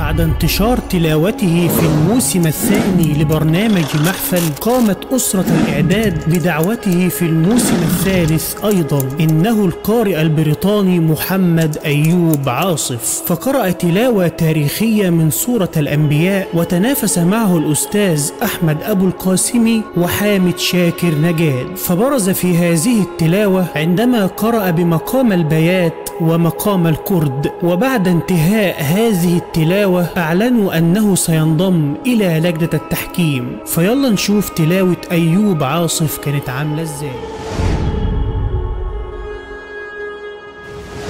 بعد انتشار تلاوته في الموسم الثاني لبرنامج محفل، قامت أسرة الإعداد بدعوته في الموسم الثالث أيضا. إنه القارئ البريطاني محمد أيوب عاصف، فقرأ تلاوة تاريخية من سورة الأنبياء، وتنافس معه الأستاذ أحمد أبو القاسمي وحامد شاكر نجاد، فبرز في هذه التلاوة عندما قرأ بمقام البيات ومقام الكرد. وبعد انتهاء هذه التلاوة أعلنوا أنه سينضم إلى لجنة التحكيم. فيلا نشوف تلاوة أيوب عاصف كانت عاملة ازاي.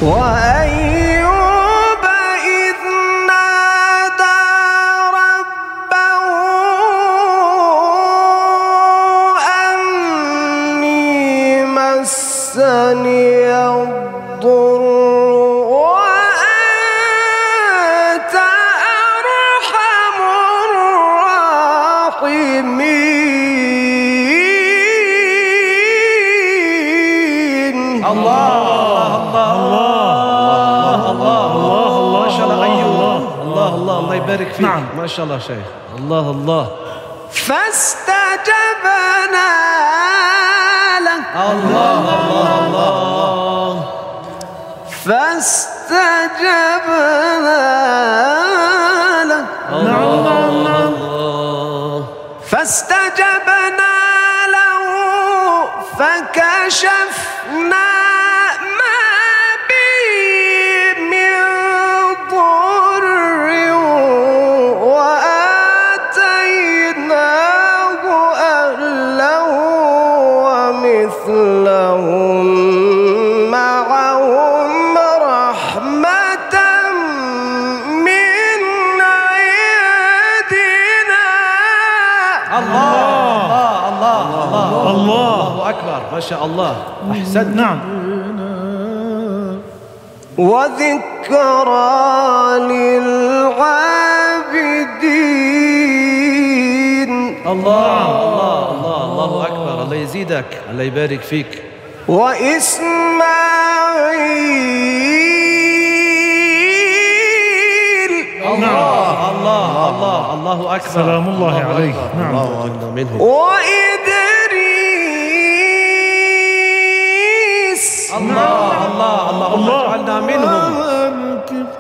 وأيوب إذ نادى ربه أني مسني الضر وأنت أرحم الراحمين. الله الله يبارك فيك. نعم. ما شاء الله شيخ. الله الله. فاستجبنا له. الله الله الله. فاستجبنا له. نعم نعم. فاستجبنا له فكشفنا لهم معهم رحمة من عندنا. الله الله الله الله أكبر. ما شاء الله. أحسنت. نعم. وذكرى للعابدين. الله الله الله الله أكبر. الله يزيدك. الله يبارك فيك. وإسماعيل. الله الله الله الله أكبر. سلام الله عليه. نعم. وإدريس. الله الله الله اجعلنا منهم.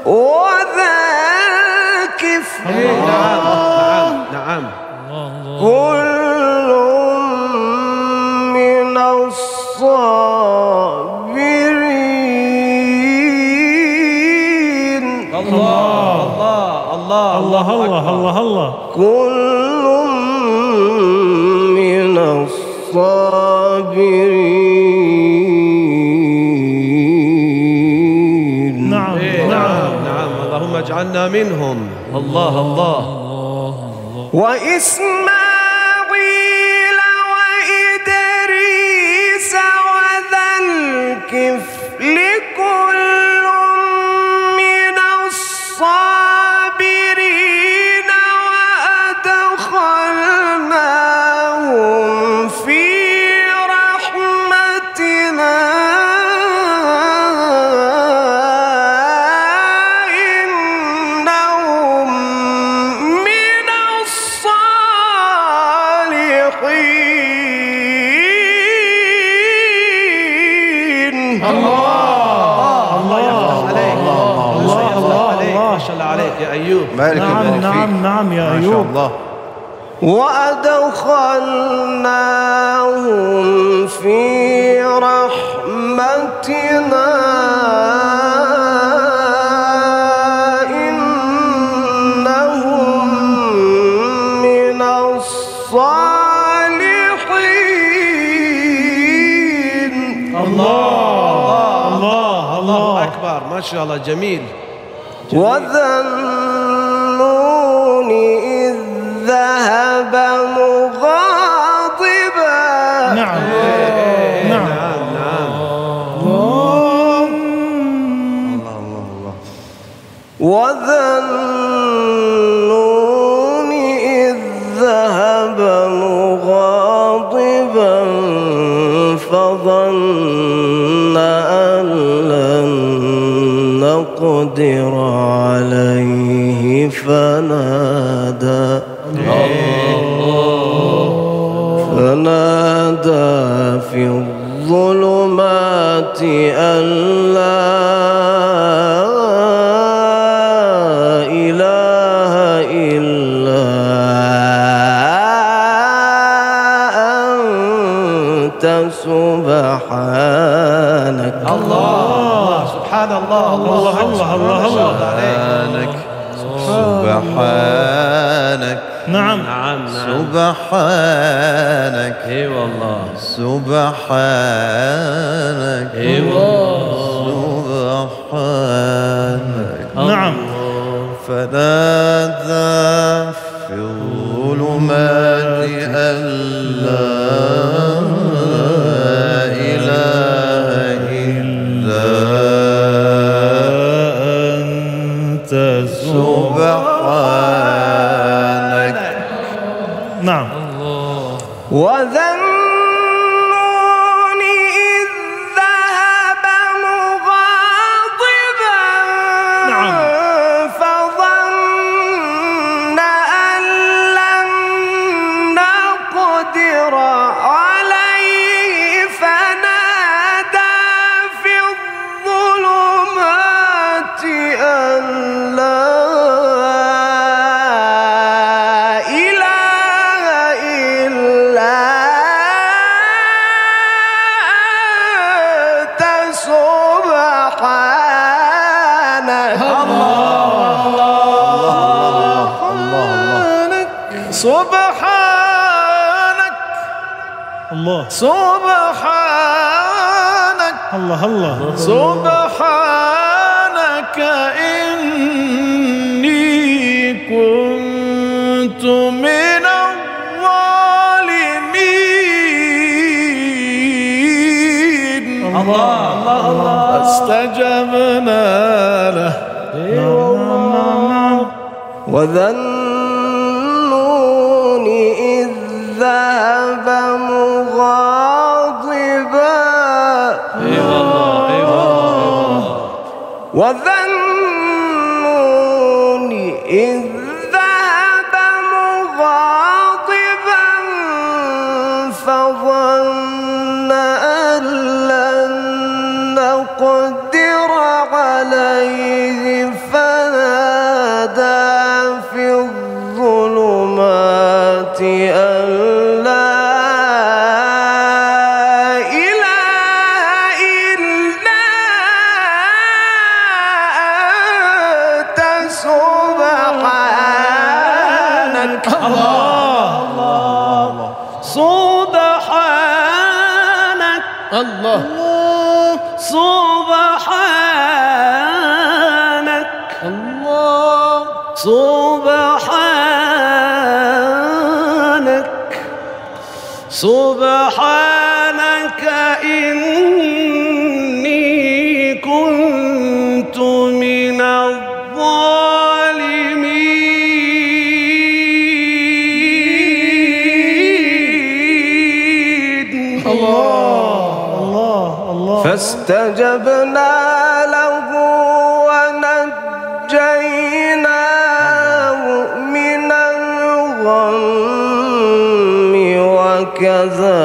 وذا الكفل. نعم نعم نعم. كل من الصابرين. الله الله الله الله الله الله. كل من الصابرين. نعم نعم نعم. اللهم اجعلنا منهم. الله الله. وإسماعيل وإدريس وذا الكفل كل من الصابرين وأدخلناهم في رحمتنا إنهم من الصالحين. الله الله يفتح عليك. الله الله عليك. ما شاء الله عليك يا أيوب. نعم نعم نعم يا أيوب. الله. وأدخلناهم في رحمتنا إنهم من الصالحين. الله الله الله أكبر. ما شاء الله. جميل. وذا النون إذ ذهب مغاضبا. نعم نعم نعم. الله الله. وذا النون إذ ذهب مغاضبا فظن أن لن نقدر عليه فنادى في الظلمات أن لا إله إلا أنت سبحانك. الله سبحان الله الله الله الله الله سبحانك. نعم سبحانك. اي والله سبحانك. اي والله سبحانك. نعم. فنادى في الظلمات أن لا إله إلا أنت سبحانك. نعم. وذنون إذ ذهب مغاضبا فظن أن لن نقدر عليه فنادى في الظلمات أن لا سبحانك. الله سبحانك. الله الله. سبحانك إني كنت من الظالمين. الله الله الله. فاستجبنا له. وذنون إذ ذهب مغاضبا وذنون إذ ذهب مغاضبا فظن أن لن نقدر عليه فنادى في الظلمات أن لا إله إلا أنت سبحانك. الله سبحانك. الله سبحانك. الله سبحانك. سبحانك إني كنت من الظالمين. الله. فاستجبنا له ونجيناه من الغم وكذلك